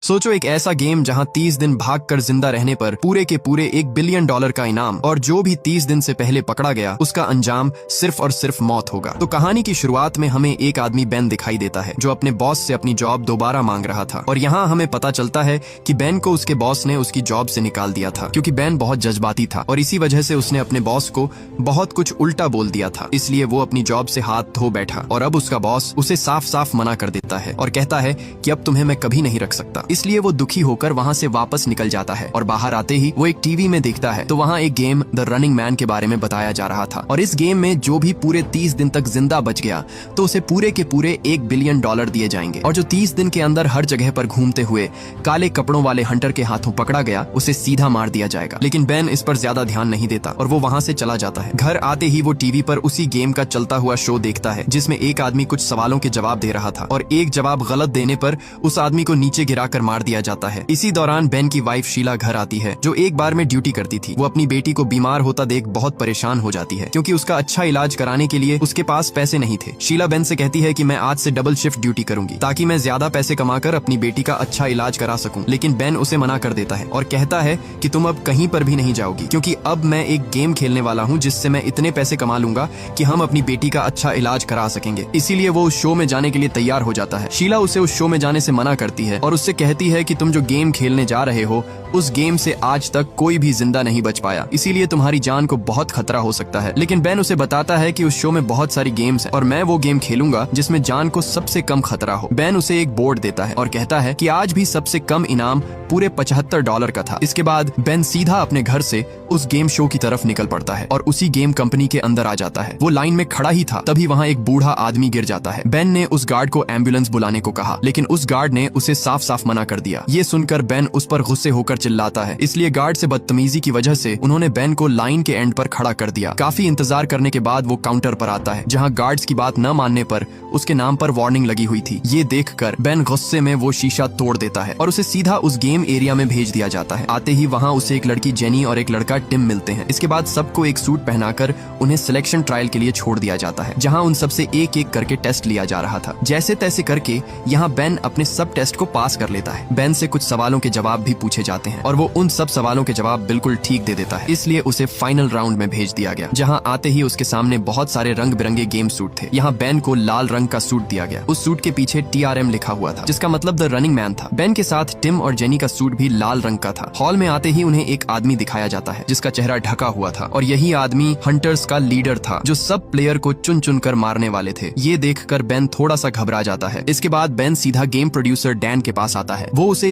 सोचो एक ऐसा गेम जहां 30 दिन भागकर जिंदा रहने पर पूरे के पूरे $1 बिलियन का इनाम, और जो भी 30 दिन से पहले पकड़ा गया उसका अंजाम सिर्फ और सिर्फ मौत होगा। तो कहानी की शुरुआत में हमें एक आदमी बेन दिखाई देता है जो अपने बॉस से अपनी जॉब दोबारा मांग रहा था, और यहाँ हमें पता चलता है कि बेन को उसके बॉस ने उसकी जॉब से निकाल दिया था क्योंकि बेन बहुत जज्बाती था और इसी वजह से उसने अपने बॉस को बहुत कुछ उल्टा बोल दिया था। इसलिए वो अपनी जॉब से हाथ धो बैठा और अब उसका बॉस उसे साफ साफ मना कर देता है और कहता है कि अब तुम्हें मैं कभी नहीं रख सकता। इसलिए वो दुखी होकर वहाँ से वापस निकल जाता है और बाहर आते ही वो एक टीवी में देखता है तो वहाँ एक गेम द रनिंग मैन के बारे में बताया जा रहा था, और इस गेम में जो भी पूरे 30 दिन तक जिंदा बच गया तो उसे पूरे के पूरे $1 बिलियन दिए जाएंगे, और जो 30 दिन के अंदर हर जगह पर घूमते हुए काले कपड़ों वाले हंटर के हाथों पकड़ा गया उसे सीधा मार दिया जाएगा। लेकिन बेन इस पर ज्यादा ध्यान नहीं देता और वो वहाँ से चला जाता है। घर आते ही वो टीवी पर उसी गेम का चलता हुआ शो देखता है जिसमें एक आदमी कुछ सवालों के जवाब दे रहा था और एक जवाब गलत देने पर उस आदमी को नीचे गिराकर मार दिया जाता है। इसी दौरान बेन की वाइफ शीला घर आती है जो एक बार में ड्यूटी करती थी। वो अपनी बेटी को बीमार होता देख बहुत परेशान हो जाती है क्योंकि उसका अच्छा इलाज कराने के लिए उसके पास पैसे नहीं थे। शीला बेन से कहती है कि मैं आज से डबल शिफ्ट ड्यूटी करूंगी ताकि मैं ज्यादा पैसे कमाकर अपनी बेटी का अच्छा इलाज करा सकूं, लेकिन बेन उसे मना कर देता है और कहता है कि तुम अब कहीं पर भी नहीं जाओगी क्योंकि अब मैं एक गेम खेलने वाला हूँ जिससे मैं इतने पैसे कमा लूंगा कि हम अपनी बेटी का अच्छा इलाज करा सकेंगे। इसीलिए वो उस शो में जाने के लिए तैयार हो जाता है। शीला उसे उस शो में जाने से मना करती है और उससे कहती है कि तुम जो गेम खेलने जा रहे हो उस गेम से आज तक कोई भी जिंदा नहीं बच पाया, इसीलिए तुम्हारी जान को बहुत खतरा हो सकता है। लेकिन बेन उसे बताता है कि उस शो में बहुत सारी गेम्स हैं और मैं वो गेम खेलूंगा जिसमें जान को सबसे कम खतरा हो। बेन उसे एक बोर्ड देता है और कहता है कि आज भी सबसे कम इनाम पूरे $75 का था। इसके बाद बेन सीधा अपने घर से उस गेम शो की तरफ निकल पड़ता है और उसी गेम कंपनी के अंदर आ जाता है। वो लाइन में खड़ा ही था तभी वहाँ एक बूढ़ा आदमी गिर जाता है। बेन ने उस गार्ड को एम्बुलेंस बुलाने को कहा लेकिन उस गार्ड ने उसे साफ साफ मना कर दिया। ये सुनकर बेन उस पर गुस्से होकर चिल्लाता है, इसलिए गार्ड से बदतमीजी की वजह से उन्होंने बेन को लाइन के एंड पर खड़ा कर दिया। काफी इंतजार करने के बाद वो काउंटर पर आता है जहाँ गार्ड्स की बात न मानने पर उसके नाम पर वार्निंग लगी हुई थी। ये देखकर बेन गुस्से में वो शीशा तोड़ देता है और उसे सीधा उस गेम एरिया में भेज दिया जाता है। आते ही वहाँ उसे एक लड़की जेनी और एक लड़का टिम मिलते हैं। इसके बाद सबको एक सूट पहनाकर उन्हें सिलेक्शन ट्रायल के लिए छोड़ दिया जाता है जहाँ उन सबसे एक एक करके टेस्ट लिया जा रहा था। जैसे तैसे करके यहाँ बेन अपने सब टेस्ट को पास कर लेता है। बेन से कुछ सवालों के जवाब भी पूछे जाते हैं और वो उन सब सवालों के जवाब बिल्कुल ठीक दे देता है, इसलिए उसे फाइनल राउंड में भेज दिया गया जहाँ आते ही उसके सामने बहुत सारे रंग बिरंगे गेम सूट थे। यहाँ बेन को लाल रंग का सूट दिया गया। उस सूट के पीछे TRM लिखा हुआ था जिसका मतलब द रनिंग मैन था। बेन के साथ टिम और जेनी का सूट भी लाल रंग का था। हॉल में आते ही उन्हें एक आदमी दिखाया जाता है जिसका चेहरा ढका हुआ था और यही आदमी हंटर्स का लीडर था जो सब प्लेयर को चुन चुन कर मारने वाले थे। ये देखकर बेन थोड़ा सा घबरा जाता है। इसके बाद बेन सीधा गेम प्रोड्यूसर डैन के पास आता है। वो उसे